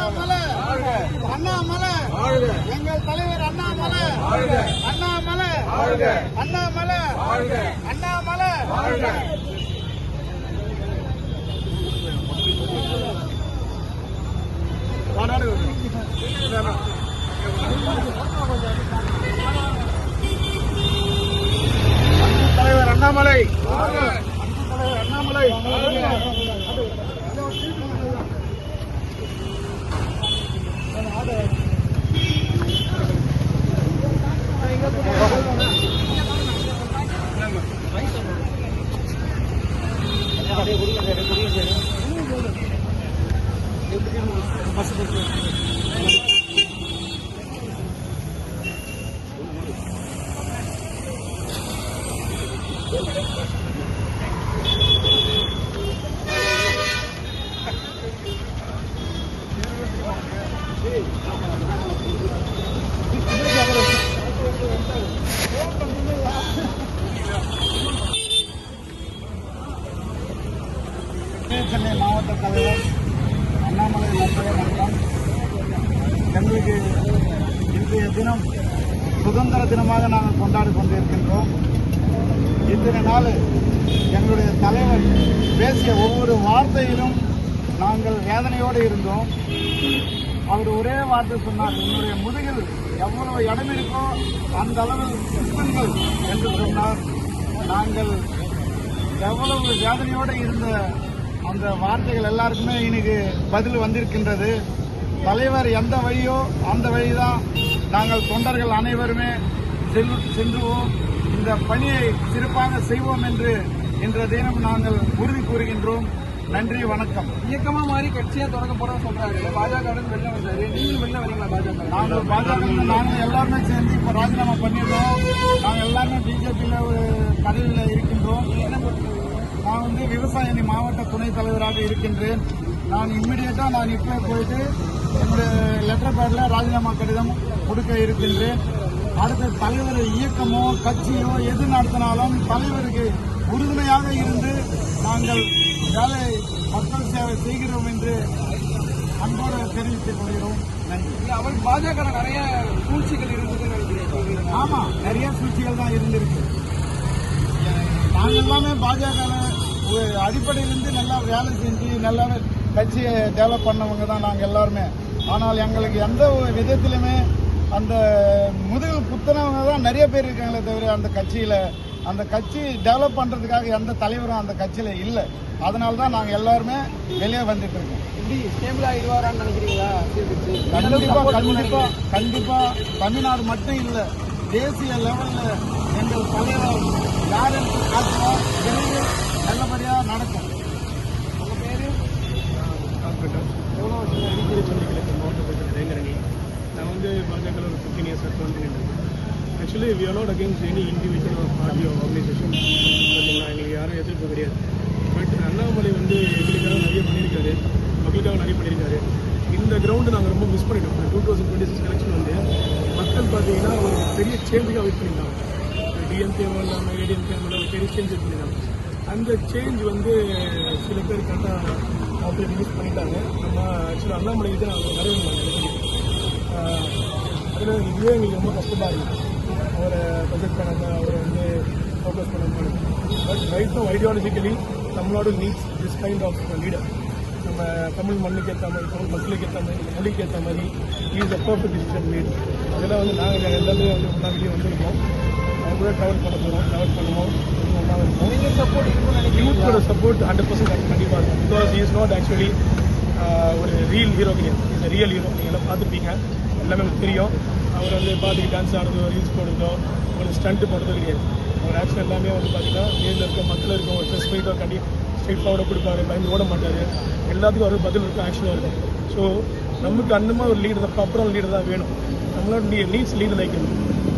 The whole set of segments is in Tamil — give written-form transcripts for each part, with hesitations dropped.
அண்ணாமலை அண்ணாமலை எங்கள் தலைவர் அண்ணாமலை அண்ணாமலை அண்ணாமலை அண்ணாமலை தலைவர் அண்ணாமலை அண்ணாமலை சென்னை மாவட்ட தலைவர் அண்ணாமலை மருத்துவர் மன்றம் எங்களுக்கு இன்றைய தினம் சுதந்திர தினமாக நாங்கள் கொண்டாடி கொண்டிருக்கின்றோம். இத்தனை நாள் எங்களுடைய தலைவர் பேசிய ஒவ்வொரு வார்த்தையிலும் நாங்கள் வேதனையோடு இருந்தோம். அவர் ஒரே வார்த்தை சொன்னார், என்னுடைய முதுகில் எவ்வளவு இடம் இருக்கோ அந்த அளவில் சிற்பங்கள் என்று சொன்னார். நாங்கள் எவ்வளவு வேதனையோடு இருந்த அந்த வார்த்தைகள் எல்லாருக்குமே இன்னைக்கு பதில் வந்திருக்கின்றது. தலைவர் எந்த வழியோ அந்த வழிதான் நாங்கள் தொண்டர்கள் அனைவருமே சென்றுவோம். இந்த பணியை சிறப்பாக செய்வோம் என்று இன்றைய தினம் நாங்கள் உறுதி கூறுகின்றோம். நன்றி, வணக்கம். இயக்கமா மாறி கட்சியா தொடங்க போறோம் சொல்றாரு. பாஜக வெளில வந்தாரு, நீங்க வெளில வரீங்களா? நாங்கள் எல்லாருமே சேர்ந்து இப்ப ராஜினாமா பண்ணிடுறோம். நாங்கள் எல்லாருமே பிஜேபியில ஒரு பதவியில் இருக்கின்றோம். நான் விவசாய அணி மாவட்ட துணைத் தலைவராக இருக்கின்றேன். நான் இம்மிடியட்டா இப்போ போயிட்டு என்னுடைய லெட்டர் பேட்ல ராஜினாமா கடிதம் கொடுக்க இருக்கின்றேன். அடுத்த தலைவர் இயக்கமோ கட்சியோ எது நடத்தினாலும் தலைவருக்கு உறுதுணையாக இருந்து நாங்கள் வேலை மக்கள் சேவை செய்கிறோம் என்று அன்போடு தெரிவித்துக் கொள்கிறோம். நன்றி. அவர் பாஜக நிறைய சூழ்ச்சிகள் இருந்தது. ஆமா, நிறைய சூழ்ச்சிகள் தான் இருந்திருக்கு. நாங்கள் எல்லாமே பாஜக அடிப்படையிலிருந்து நல்லா வேலை செஞ்சு நல்லா கட்சியை டெவலப் பண்ணவங்க தான் நாங்கள் எல்லாருமே. ஆனால் எங்களுக்கு எந்த விதத்திலுமே அந்த முதுகில் குத்தினவங்க தான் நிறைய பேர் இருக்காங்களே தவிர அந்த கட்சி டெவலப் பண்ணுறதுக்காக எந்த தலைவரும் அந்த கட்சியில் இல்லை. அதனால தான் நாங்கள் எல்லாருமே வெளியே வந்துட்டு இருக்கோம். இப்படி ஸ்டேபிள் ஆகிடுவாரான்னு நினைக்கிறீங்களா? கண்டிப்பாக தமிழ்நாடு மட்டும் இல்லை, தேசிய லெவலில் எங்கள் தலைவர் யார் என்று காட்டுறா விரைவில் நல்லபடியாக நடக்கும். உங்கள் பேர்? எவ்வளோ வருஷம் அடிக்கடி பள்ளிகளுக்கு மாவட்ட பிரச்சனை இளைஞரணி. நான் பாஜக ஒரு 15 years வந்து actually we are not against any individual or party or organisation. பார்த்தீங்களா, எங்களுக்கு யாரும் எதிர்ப்பு கிடையாது. பட் அண்ணாமலை எங்களுக்காக நிறைய பண்ணியிருக்காரு, மக்களுக்காக நிறைய பண்ணியிருக்காரு. இந்த கிரவுண்டு நாங்கள் ரொம்ப மிஸ் பண்ணிட்டோம். 2026 எலெக்ஷன் மக்கள் பார்த்தீங்கன்னா ஒரு பெரிய சேஞ்சுக்காக வெயிட் பண்ணியிருந்தாங்க. டிஎம்கே இல்லாமல் ஏடிஎம்கே ஒரு பெரிய சேஞ்ச் பண்ணியிருந்தாங்க. அந்த சேஞ்ச் சில பேர் கரெக்டாக ஆப்ரேட் யூஸ் பண்ணிட்டாங்க. நம்ம ஆக்சுவலாக அண்ணாமலைக்கு தான் நாங்கள் வரவேற்பாங்க. அதில் இதுவே எங்களுக்கு ரொம்ப கஷ்டமாக இருக்குது. அவரை ப்ரொஜெக்ட் பண்ணாமல் அவரை ஃபோக்கஸ் பண்ணாமல். But right no ideologically Tamil Nadu needs this kind of leader. நம்ம தமிழ் மண்ணுக்கு ஏற்ற மாதிரி, தமிழ் மக்களுக்கு ஏற்ற மாதிரி, மொழிக்கு ஏற்ற மாதிரி is a perfect decision made. அதெல்லாம் நாங்கள் எல்லாமே முன்னாடியே வந்திருக்கோம். அவங்க கூட ட்ராவல் பண்ண போகிறோம், ட்ராவல் பண்ணுவோம், ஒன்றா இருக்கும். நீங்கள் சப்போர்ட் இருக்குன்னு யூத்தோட சப்போர்ட் 100% கண்டிப்பாக இருக்கும். பிகாஸ் இஸ் நாட் ஆக்சுவலி ஒரு ரியல் ஹீரோ கிடையாது. Is a real hero. நீங்கள் எல்லாம் பார்த்துருப்பீங்க, எல்லாமே உங்களுக்கு தெரியும். அவர் பாட்டுக்கு டான்ஸ் ஆடுறதோ, ரீல்ஸ் போடுறதோ, ஒரு ஸ்டண்ட்டு போடுறதோ கிடையாது. அவர் ஆக்சுவல் எல்லாமே பார்த்தீங்கன்னா நேரில் இருக்க மக்கள் இருக்கும். ஒரு ப்ரெஸ் மீட்டோ ஸ்ட்ரெயிட் ஃபார்வர்டாக கொடுப்பாரு, பயந்து ஓட மாட்டார். எல்லாத்துக்கும் அவர் பதில் இருக்கும், ஆக்ஷனாக இருக்கும். ஸோ நமக்கு அந்த மாதிரி ஒரு லீடர், ப்ராப்பரான லீடர் தான் வேணும். நம்மளோட நீட்ஸ் லீடர் லைக்கணும்.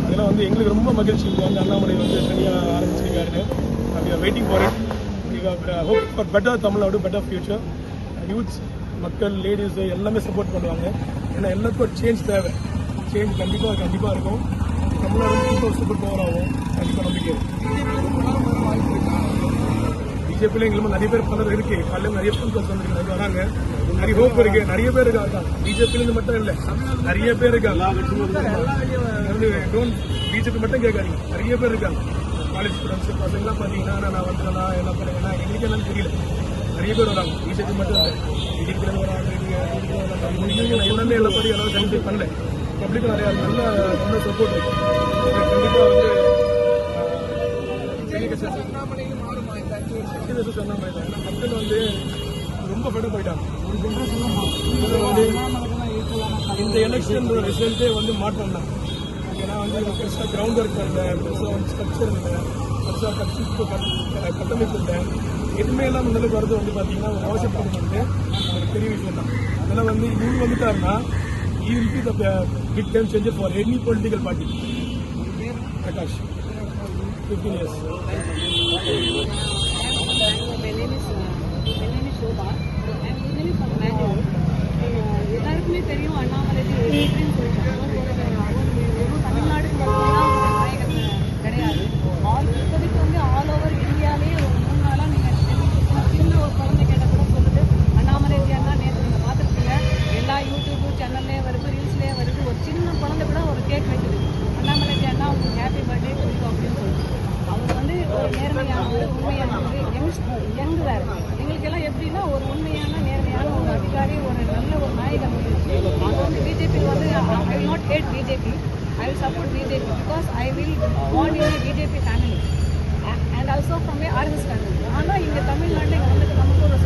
அதெல்லாம் எங்களுக்கு ரொம்ப மகிழ்ச்சி. அண்ணாமலை தனியாக ஆரம்பிச்சிருக்காருன்னு. we are waiting for it. We hope for better Tamil Nadu, better future. Youths, மக்கள், லேடிஸ் எல்லாமே சப்போர்ட் பண்ணுவாங்க. ஏன்னா எல்லாத்துக்கும் சேஞ்ச் தேவை. சேஞ்ச் கண்டிப்பாக இருக்கும். தமிழ்நாடு சூப்பர் பவர் ஆகும். கண்டிப்பாக நம்பிக்கை. பிஜேபியில் எங்களுக்கு நிறைய பேர் பண்ணுறது இருக்கு. காலையில் நிறைய ஃபோன் வந்துருக்கு, வராங்க, நிறைய ஹோப் இருக்கு, நிறைய பேர் இருக்காங்க. பிஜேபியிலேருந்து மட்டும் இல்லை, நிறைய பேர் இருக்காங்க. பிஜேபி மட்டும் கேட்காதீங்க, நிறைய பேர் இருக்காங்க. காலேஜ் ஸ்டூடெண்ட்ஸ் பசங்களாம் பார்த்தீங்கன்னா நான் வந்துட்டேன்னா என்ன பண்ணுறேன்னா எங்களுக்கு என்னன்னு தெரியல. நிறைய பேர் வராங்க, பிஜேபி மட்டும் இல்லை, பிஜேபியிலேருந்து வராங்க. எல்லாமே எல்லா படி எல்லாரும் கண்டிப்பாக பண்ணல. பப்ளிக் நிறையா நல்ல நல்ல சப்போர்ட் இருக்கு. கண்டிப்பாக வந்து அண்ணாமலைக்கு மாறுமா இந்த 5 வருஷம்? சொன்ன மாதிரி தான். ஏன்னா மக்கள் வந்து ரொம்ப ஃபெட் அப் ஆயிட்டாங்க. ஒரு ஜென்ரேஷன் இந்த எலெக்ஷன் ரிசல்ட்டே வந்து மாற்றம் தான். ஏன்னா வந்து பெருசாக கிரவுண்ட் ஒர்க் இல்லை, பெருசாக வந்து ஸ்ட்ரக்சர் இல்லை, பெருசாக கட்டமைப்பு இல்லை, எதுவுமே எல்லாம் முன்னாடி வரது வந்து பார்த்தீங்கன்னா ஒரு அவசியப்படுறது வந்து ஒரு பெரிய விஷயம் தான். அதெல்லாம் வந்து இவங்க வந்துட்டாருன்னா will be the big time changer for any political party. Prakash 15 years. My name is Shobha. I'm usually from Bangalore. எல்லாருக்குமே தெரியும் அண்ணாமலைக்கு வெற்றின்னு சொல்லிட்டு வெறும் தமிழ்நாடுக்கு மட்டும்தான் நாயகன் கிடையாது. இப்போதைக்கு வந்து ஆல் ஓவர் இந்தியாவிலேயே ஒரு 3 நாளாக நீங்கள் சின்ன ஒரு குழந்தை கேட்ட கூட சொல்லுது அண்ணாமலை அண்ணா நேற்று நீங்கள் பார்த்துருப்பீங்க, எல்லா யூடியூப் சேனல்லே வருது, ரீல்ஸ்லேயே வருது. ஒரு சின்ன குழந்தை கூட ஒரு கேக் வைக்குது, அண்ணாமலை அண்ணா உங்களுக்கு ஹாப்பி பர்த்டே கொடுக்கும் அப்படின்னு சொல்லிட்டு. அவங்க வந்து ஒரு நேர்மையானது, உண்மையானது, யங் வேறு. எங்களுக்கெல்லாம் எப்படின்னா ஒரு உண்மையான நேர்மையான ஒரு அதிகாரி, ஒரு நல்ல ஒரு நாயகன். அவங்க வந்து பிஜேபி வந்து I will not hate BJP, I will support BJP because I will born in a BJP family and also from a RSS family. ஆனால் இங்கே தமிழ்நாட்டில் இங்கே வந்துட்டு நமக்கு ஒரு